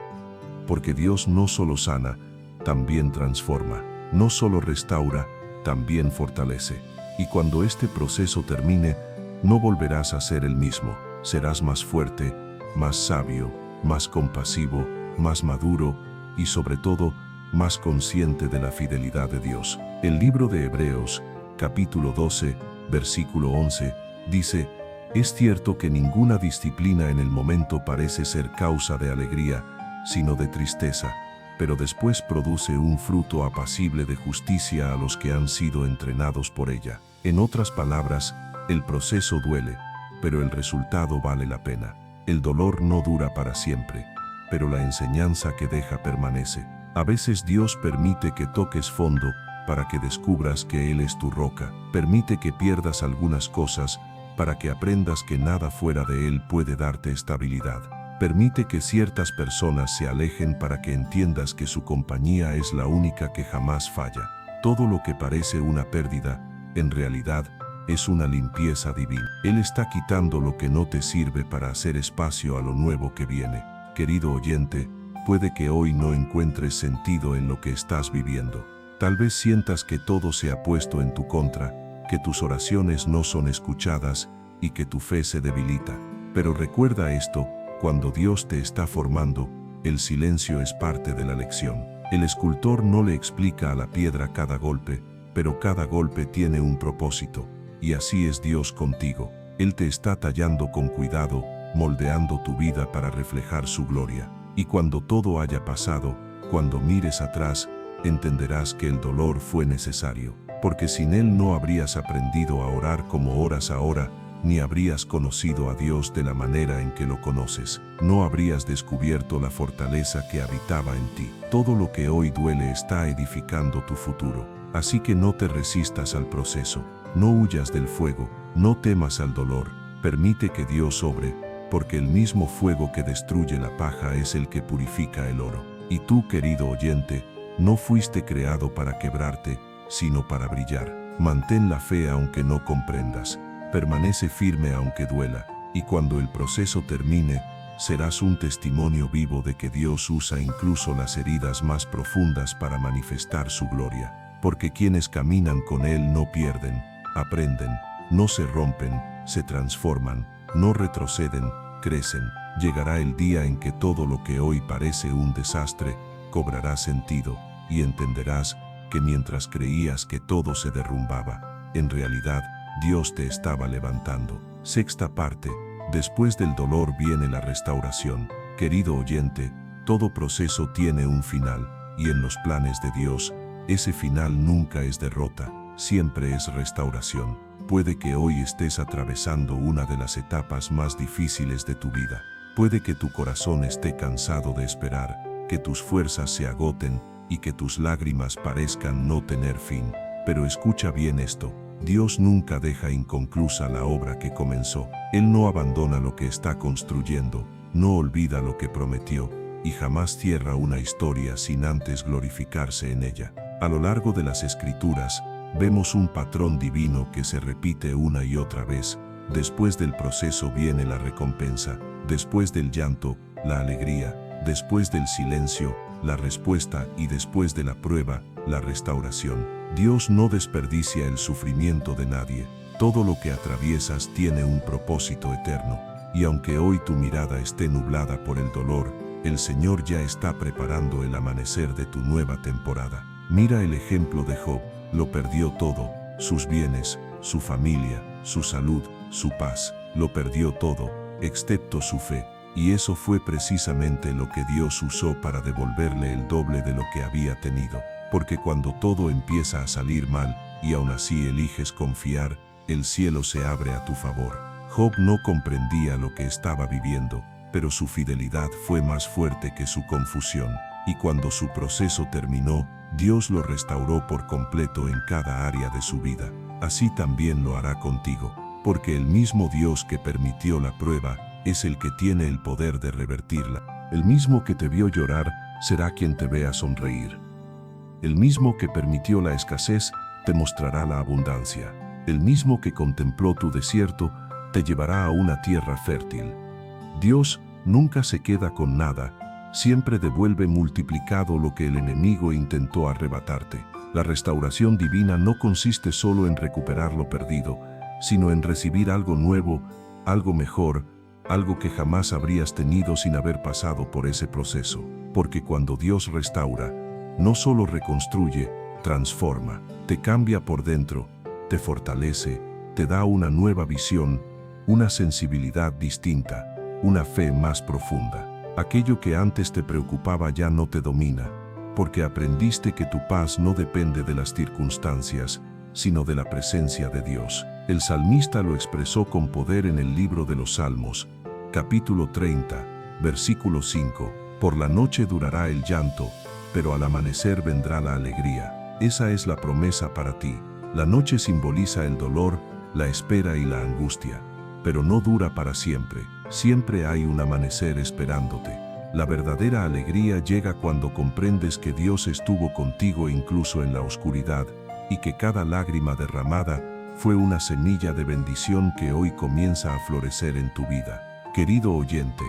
[SPEAKER 1] Porque Dios no solo sana, también transforma. No solo restaura, también fortalece. Y cuando este proceso termine, no volverás a ser el mismo. Serás más fuerte, más sabio, más compasivo, más maduro y sobre todo, más consciente de la fidelidad de Dios. El libro de Hebreos, capítulo 12, versículo 11, dice: es cierto que ninguna disciplina en el momento parece ser causa de alegría, sino de tristeza, pero después produce un fruto apacible de justicia a los que han sido entrenados por ella. En otras palabras, el proceso duele, pero el resultado vale la pena. El dolor no dura para siempre, pero la enseñanza que deja permanece. A veces Dios permite que toques fondo para que descubras que Él es tu roca. Permite que pierdas algunas cosas para que aprendas que nada fuera de Él puede darte estabilidad. Permite que ciertas personas se alejen para que entiendas que su compañía es la única que jamás falla. Todo lo que parece una pérdida, en realidad, es una limpieza divina. Él está quitando lo que no te sirve para hacer espacio a lo nuevo que viene. Querido oyente, puede que hoy no encuentres sentido en lo que estás viviendo. Tal vez sientas que todo se ha puesto en tu contra, que tus oraciones no son escuchadas y que tu fe se debilita. Pero recuerda esto, cuando Dios te está formando, el silencio es parte de la lección. El escultor no le explica a la piedra cada golpe, pero cada golpe tiene un propósito. Y así es Dios contigo. Él te está tallando con cuidado, moldeando tu vida para reflejar su gloria. Y cuando todo haya pasado, cuando mires atrás, entenderás que el dolor fue necesario, porque sin él no habrías aprendido a orar como oras ahora, ni habrías conocido a Dios de la manera en que lo conoces. No habrías descubierto la fortaleza que habitaba en ti. Todo lo que hoy duele está edificando tu futuro. Así que no te resistas al proceso, no huyas del fuego, no temas al dolor, permite que Dios obre, porque el mismo fuego que destruye la paja es el que purifica el oro. Y tú, querido oyente, no fuiste creado para quebrarte, sino para brillar. Mantén la fe aunque no comprendas, permanece firme aunque duela, y cuando el proceso termine, serás un testimonio vivo de que Dios usa incluso las heridas más profundas para manifestar su gloria. Porque quienes caminan con Él no pierden, aprenden, no se rompen, se transforman, no retroceden, crecen. Llegará el día en que todo lo que hoy parece un desastre, cobrará sentido, y entenderás que mientras creías que todo se derrumbaba, en realidad, Dios te estaba levantando. Sexta parte. Después del dolor viene la restauración. Querido oyente, todo proceso tiene un final, y en los planes de Dios, ese final nunca es derrota, siempre es restauración. Puede que hoy estés atravesando una de las etapas más difíciles de tu vida. Puede que tu corazón esté cansado de esperar, que tus fuerzas se agoten y que tus lágrimas parezcan no tener fin. Pero escucha bien esto. Dios nunca deja inconclusa la obra que comenzó. Él no abandona lo que está construyendo, no olvida lo que prometió, y jamás cierra una historia sin antes glorificarse en ella. A lo largo de las Escrituras, vemos un patrón divino que se repite una y otra vez. Después del proceso viene la recompensa, después del llanto, la alegría, después del silencio, la respuesta y después de la prueba, la restauración. Dios no desperdicia el sufrimiento de nadie. Todo lo que atraviesas tiene un propósito eterno. Y aunque hoy tu mirada esté nublada por el dolor, el Señor ya está preparando el amanecer de tu nueva temporada. Mira el ejemplo de Job. Lo perdió todo, sus bienes, su familia, su salud, su paz. Lo perdió todo, excepto su fe. Y eso fue precisamente lo que Dios usó para devolverle el doble de lo que había tenido. Porque cuando todo empieza a salir mal, y aún así eliges confiar, el cielo se abre a tu favor. Job no comprendía lo que estaba viviendo, pero su fidelidad fue más fuerte que su confusión. Y cuando su proceso terminó, Dios lo restauró por completo en cada área de su vida. Así también lo hará contigo, porque el mismo Dios que permitió la prueba es el que tiene el poder de revertirla. El mismo que te vio llorar será quien te vea sonreír. El mismo que permitió la escasez te mostrará la abundancia. El mismo que contempló tu desierto te llevará a una tierra fértil. Dios nunca se queda con nada, siempre devuelve multiplicado lo que el enemigo intentó arrebatarte. La restauración divina no consiste solo en recuperar lo perdido, sino en recibir algo nuevo, algo mejor, algo que jamás habrías tenido sin haber pasado por ese proceso. Porque cuando Dios restaura, no solo reconstruye, transforma, te cambia por dentro, te fortalece, te da una nueva visión, una sensibilidad distinta, una fe más profunda. Aquello que antes te preocupaba ya no te domina, porque aprendiste que tu paz no depende de las circunstancias, sino de la presencia de Dios. El salmista lo expresó con poder en el libro de los Salmos, capítulo 30, versículo 5. Por la noche durará el llanto, pero al amanecer vendrá la alegría. Esa es la promesa para ti. La noche simboliza el dolor, la espera y la angustia, pero no dura para siempre. Siempre hay un amanecer esperándote. La verdadera alegría llega cuando comprendes que Dios estuvo contigo incluso en la oscuridad y que cada lágrima derramada fue una semilla de bendición que hoy comienza a florecer en tu vida. Querido oyente,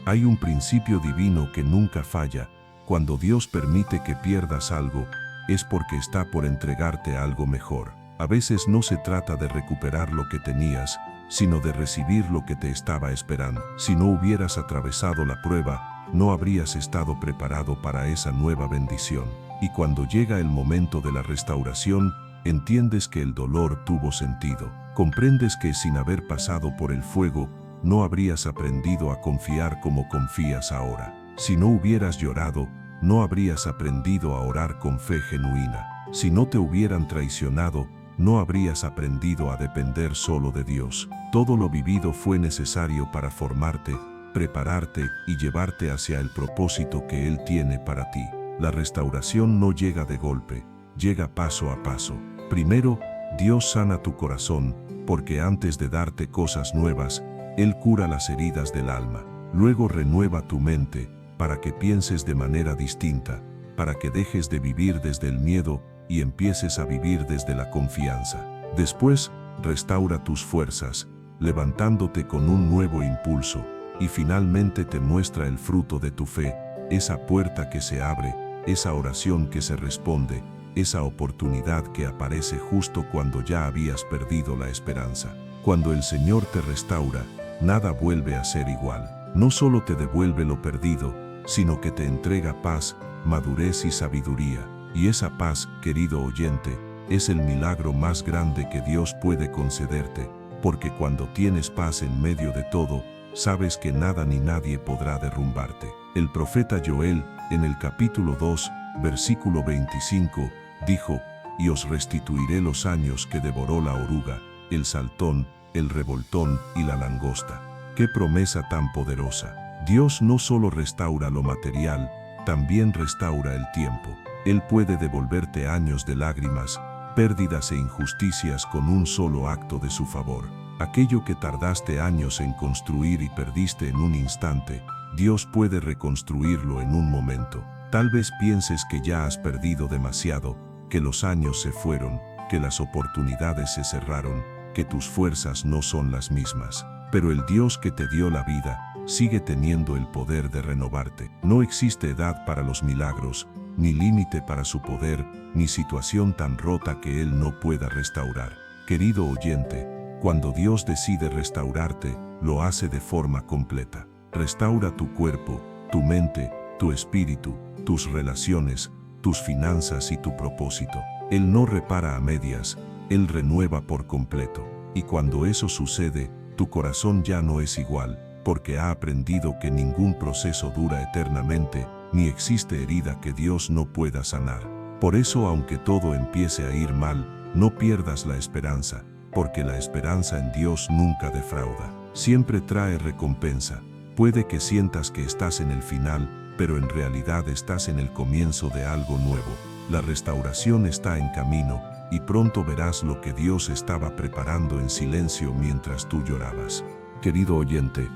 [SPEAKER 1] hay un principio divino que nunca falla. Cuando Dios permite que pierdas algo, es porque está por entregarte algo mejor. A veces no se trata de recuperar lo que tenías, sino de recibir lo que te estaba esperando. Si no hubieras atravesado la prueba, no habrías estado preparado para esa nueva bendición. Y cuando llega el momento de la restauración, entiendes que el dolor tuvo sentido. Comprendes que sin haber pasado por el fuego, no habrías aprendido a confiar como confías ahora. Si no hubieras llorado, no habrías aprendido a orar con fe genuina. Si no te hubieran traicionado, no habrías aprendido a depender solo de Dios. Todo lo vivido fue necesario para formarte, prepararte y llevarte hacia el propósito que Él tiene para ti. La restauración no llega de golpe, llega paso a paso. Primero, Dios sana tu corazón, porque antes de darte cosas nuevas, Él cura las heridas del alma. Luego renueva tu mente, para que pienses de manera distinta, para que dejes de vivir desde el miedo y empieces a vivir desde la confianza. Después, restaura tus fuerzas, levantándote con un nuevo impulso, y finalmente te muestra el fruto de tu fe, esa puerta que se abre, esa oración que se responde, esa oportunidad que aparece justo cuando ya habías perdido la esperanza. Cuando el Señor te restaura, nada vuelve a ser igual. No solo te devuelve lo perdido, sino que te entrega paz, madurez y sabiduría. Y esa paz, querido oyente, es el milagro más grande que Dios puede concederte, porque cuando tienes paz en medio de todo, sabes que nada ni nadie podrá derrumbarte. El profeta Joel, en el capítulo 2, versículo 25, dijo: «Y os restituiré los años que devoró la oruga, el saltón, el revoltón y la langosta». ¡Qué promesa tan poderosa! Dios no solo restaura lo material, también restaura el tiempo. Él puede devolverte años de lágrimas, pérdidas e injusticias con un solo acto de su favor. Aquello que tardaste años en construir y perdiste en un instante, Dios puede reconstruirlo en un momento. Tal vez pienses que ya has perdido demasiado, que los años se fueron, que las oportunidades se cerraron, que tus fuerzas no son las mismas. Pero el Dios que te dio la vida sigue teniendo el poder de renovarte. No existe edad para los milagros, ni límite para su poder, ni situación tan rota que Él no pueda restaurar. Querido oyente, cuando Dios decide restaurarte, lo hace de forma completa. Restaura tu cuerpo, tu mente, tu espíritu, tus relaciones, tus finanzas y tu propósito. Él no repara a medias, Él renueva por completo. Y cuando eso sucede, tu corazón ya no es igual, porque ha aprendido que ningún proceso dura eternamente, ni existe herida que Dios no pueda sanar. Por eso, aunque todo empiece a ir mal, no pierdas la esperanza, porque la esperanza en Dios nunca defrauda. Siempre trae recompensa. Puede que sientas que estás en el final, pero en realidad estás en el comienzo de algo nuevo. La restauración está en camino, y pronto verás lo que Dios estaba preparando en silencio mientras tú llorabas. Querido oyente,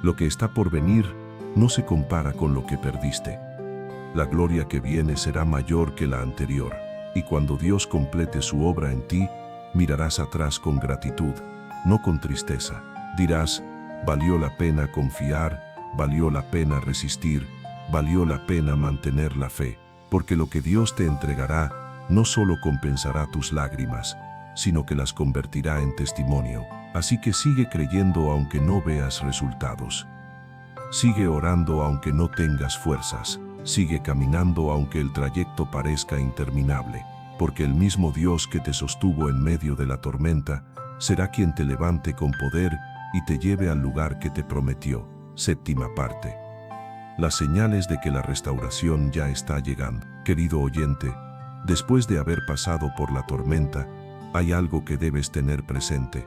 [SPEAKER 1] lo que está por venir no se compara con lo que perdiste. La gloria que viene será mayor que la anterior, y cuando Dios complete su obra en ti, mirarás atrás con gratitud, no con tristeza. Dirás: valió la pena confiar, valió la pena resistir, valió la pena mantener la fe, porque lo que Dios te entregará no solo compensará tus lágrimas, sino que las convertirá en testimonio. Así que sigue creyendo aunque no veas resultados. Sigue orando aunque no tengas fuerzas. Sigue caminando aunque el trayecto parezca interminable, porque el mismo Dios que te sostuvo en medio de la tormenta será quien te levante con poder y te lleve al lugar que te prometió. Séptima parte. las señales de que la restauración ya está llegando. Querido oyente, después de haber pasado por la tormenta, hay algo que debes tener presente.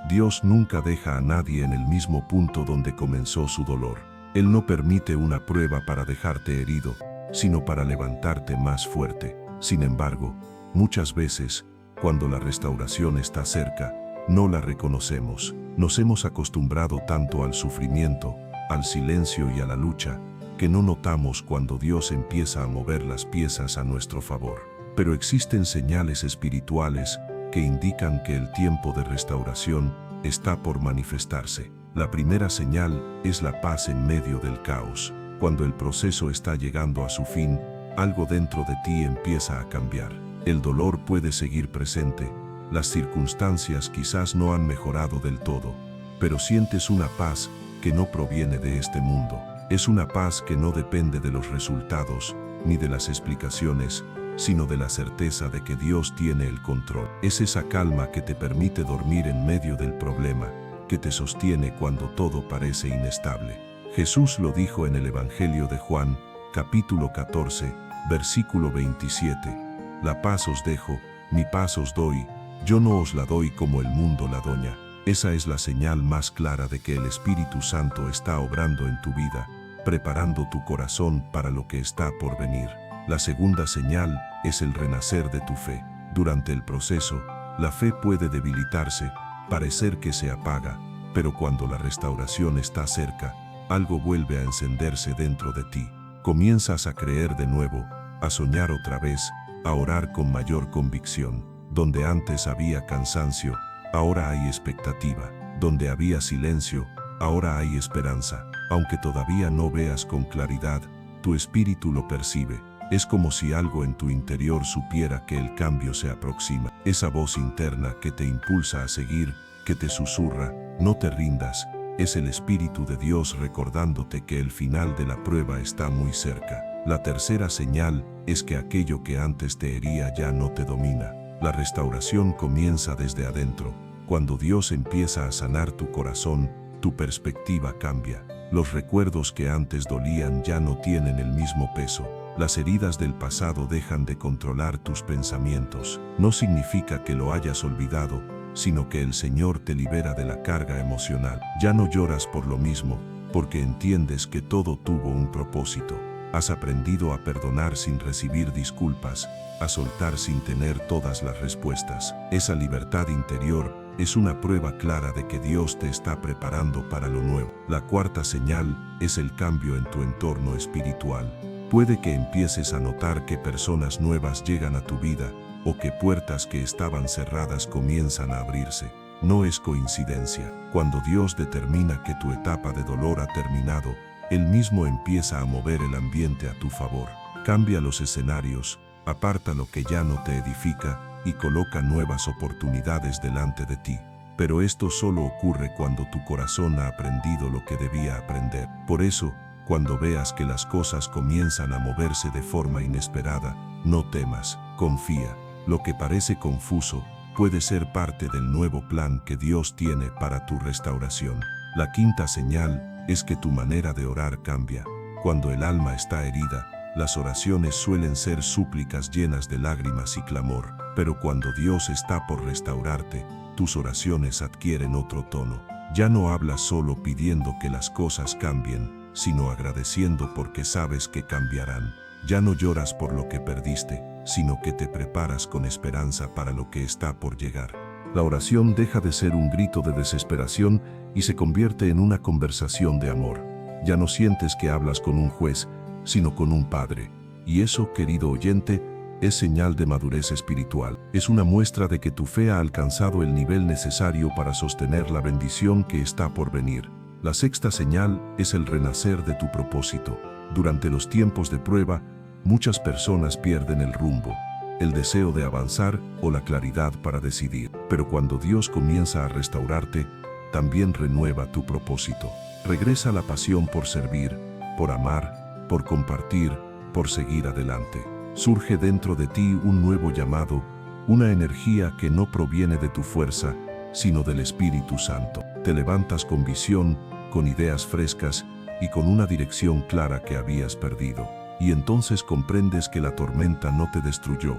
[SPEAKER 1] Dios nunca deja a nadie en el mismo punto donde comenzó su dolor. Él no permite una prueba para dejarte herido, sino para levantarte más fuerte. Sin embargo, muchas veces, cuando la restauración está cerca, no la reconocemos. Nos hemos acostumbrado tanto al sufrimiento, al silencio y a la lucha, que no notamos cuando Dios empieza a mover las piezas a nuestro favor. Pero existen señales espirituales que indican que el tiempo de restauración está por manifestarse. La primera señal es la paz en medio del caos. Cuando el proceso está llegando a su fin, algo dentro de ti empieza a cambiar. El dolor puede seguir presente, las circunstancias quizás no han mejorado del todo, pero sientes una paz que no proviene de este mundo. Es una paz que no depende de los resultados ni de las explicaciones, sino de la certeza de que Dios tiene el control. Es esa calma que te permite dormir en medio del problema, que te sostiene cuando todo parece inestable. Jesús lo dijo en el Evangelio de Juan, capítulo 14, versículo 27. La paz os dejo, mi paz os doy, yo no os la doy como el mundo la doña. Esa es la señal más clara de que el Espíritu Santo está obrando en tu vida, preparando tu corazón para lo que está por venir. La segunda señal es el renacer de tu fe. Durante el proceso, la fe puede debilitarse, parecer que se apaga, pero cuando la restauración está cerca, algo vuelve a encenderse dentro de ti. Comienzas a creer de nuevo, a soñar otra vez, a orar con mayor convicción. Donde antes había cansancio, ahora hay expectativa. Donde había silencio, ahora hay esperanza. Aunque todavía no veas con claridad, tu espíritu lo percibe. Es como si algo en tu interior supiera que el cambio se aproxima. Esa voz interna que te impulsa a seguir, que te susurra, no te rindas, es el Espíritu de Dios recordándote que el final de la prueba está muy cerca. La tercera señal es que aquello que antes te hería ya no te domina. La restauración comienza desde adentro. Cuando Dios empieza a sanar tu corazón, tu perspectiva cambia. Los recuerdos que antes dolían ya no tienen el mismo peso. Las heridas del pasado dejan de controlar tus pensamientos. No significa que lo hayas olvidado, sino que el Señor te libera de la carga emocional. Ya no lloras por lo mismo, porque entiendes que todo tuvo un propósito. Has aprendido a perdonar sin recibir disculpas, a soltar sin tener todas las respuestas. Esa libertad interior es una prueba clara de que Dios te está preparando para lo nuevo. La cuarta señal es el cambio en tu entorno espiritual. Puede que empieces a notar que personas nuevas llegan a tu vida, o que puertas que estaban cerradas comienzan a abrirse. No es coincidencia. Cuando Dios determina que tu etapa de dolor ha terminado, Él mismo empieza a mover el ambiente a tu favor. Cambia los escenarios, aparta lo que ya no te edifica y coloca nuevas oportunidades delante de ti. Pero esto solo ocurre cuando tu corazón ha aprendido lo que debía aprender. Por eso, cuando veas que las cosas comienzan a moverse de forma inesperada, no temas, confía. Lo que parece confuso puede ser parte del nuevo plan que Dios tiene para tu restauración. La quinta señal es que tu manera de orar cambia. Cuando el alma está herida, las oraciones suelen ser súplicas llenas de lágrimas y clamor. Pero cuando Dios está por restaurarte, tus oraciones adquieren otro tono. Ya no hablas solo pidiendo que las cosas cambien, sino agradeciendo porque sabes que cambiarán. Ya no lloras por lo que perdiste, sino que te preparas con esperanza para lo que está por llegar. La oración deja de ser un grito de desesperación y se convierte en una conversación de amor. Ya no sientes que hablas con un juez, sino con un padre. Y eso, querido oyente, es señal de madurez espiritual. Es una muestra de que tu fe ha alcanzado el nivel necesario para sostener la bendición que está por venir. La sexta señal es el renacer de tu propósito. Durante los tiempos de prueba, muchas personas pierden el rumbo, el deseo de avanzar o la claridad para decidir. Pero cuando Dios comienza a restaurarte, también renueva tu propósito. Regresa la pasión por servir, por amar, por compartir, por seguir adelante. Surge dentro de ti un nuevo llamado, una energía que no proviene de tu fuerza, sino del Espíritu Santo. Te levantas con visión, con ideas frescas y con una dirección clara que habías perdido. Y entonces comprendes que la tormenta no te destruyó,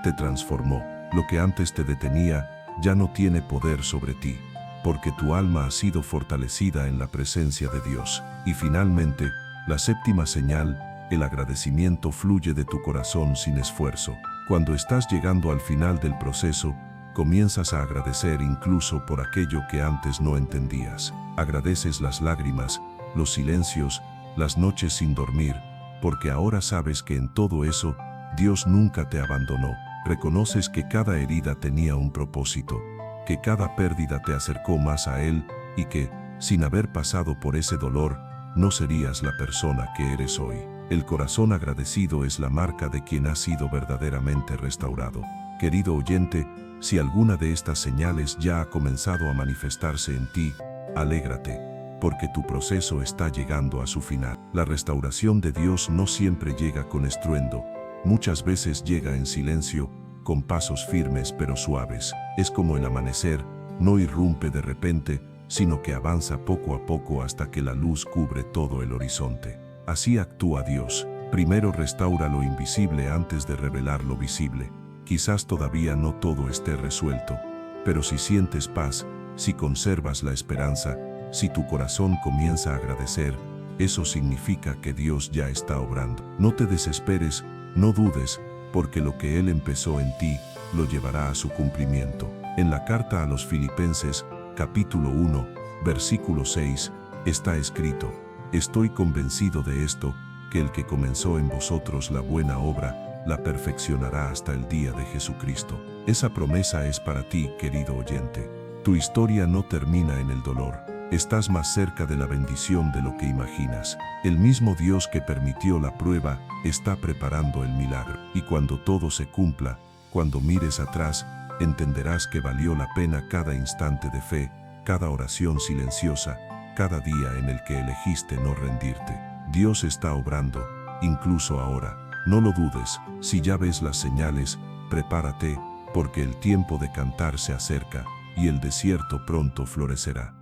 [SPEAKER 1] te transformó. Lo que antes te detenía ya no tiene poder sobre ti, porque tu alma ha sido fortalecida en la presencia de Dios. Y finalmente, la séptima señal, el agradecimiento fluye de tu corazón sin esfuerzo. Cuando estás llegando al final del proceso, comienzas a agradecer incluso por aquello que antes no entendías. Agradeces las lágrimas, los silencios, las noches sin dormir, porque ahora sabes que en todo eso, Dios nunca te abandonó. Reconoces que cada herida tenía un propósito, que cada pérdida te acercó más a Él y que, sin haber pasado por ese dolor, no serías la persona que eres hoy. El corazón agradecido es la marca de quien ha sido verdaderamente restaurado. Querido oyente, si alguna de estas señales ya ha comenzado a manifestarse en ti, alégrate, porque tu proceso está llegando a su final. La restauración de Dios no siempre llega con estruendo, muchas veces llega en silencio, con pasos firmes pero suaves. Es como el amanecer, no irrumpe de repente, sino que avanza poco a poco hasta que la luz cubre todo el horizonte. Así actúa Dios. Primero restaura lo invisible antes de revelar lo visible. Quizás todavía no todo esté resuelto, pero si sientes paz, si conservas la esperanza, si tu corazón comienza a agradecer, eso significa que Dios ya está obrando. No te desesperes, no dudes, porque lo que Él empezó en ti, lo llevará a su cumplimiento. En la carta a los Filipenses, capítulo 1, versículo 6, está escrito: estoy convencido de esto, que el que comenzó en vosotros la buena obra, la perfeccionará hasta el día de Jesucristo. Esa promesa es para ti, querido oyente. Tu historia no termina en el dolor. Estás más cerca de la bendición de lo que imaginas. El mismo Dios que permitió la prueba, está preparando el milagro. Y cuando todo se cumpla, cuando mires atrás, entenderás que valió la pena cada instante de fe, cada oración silenciosa, cada día en el que elegiste no rendirte. Dios está obrando, incluso ahora. No lo dudes, si ya ves las señales, prepárate, porque el tiempo de cantar se acerca, y el desierto pronto florecerá.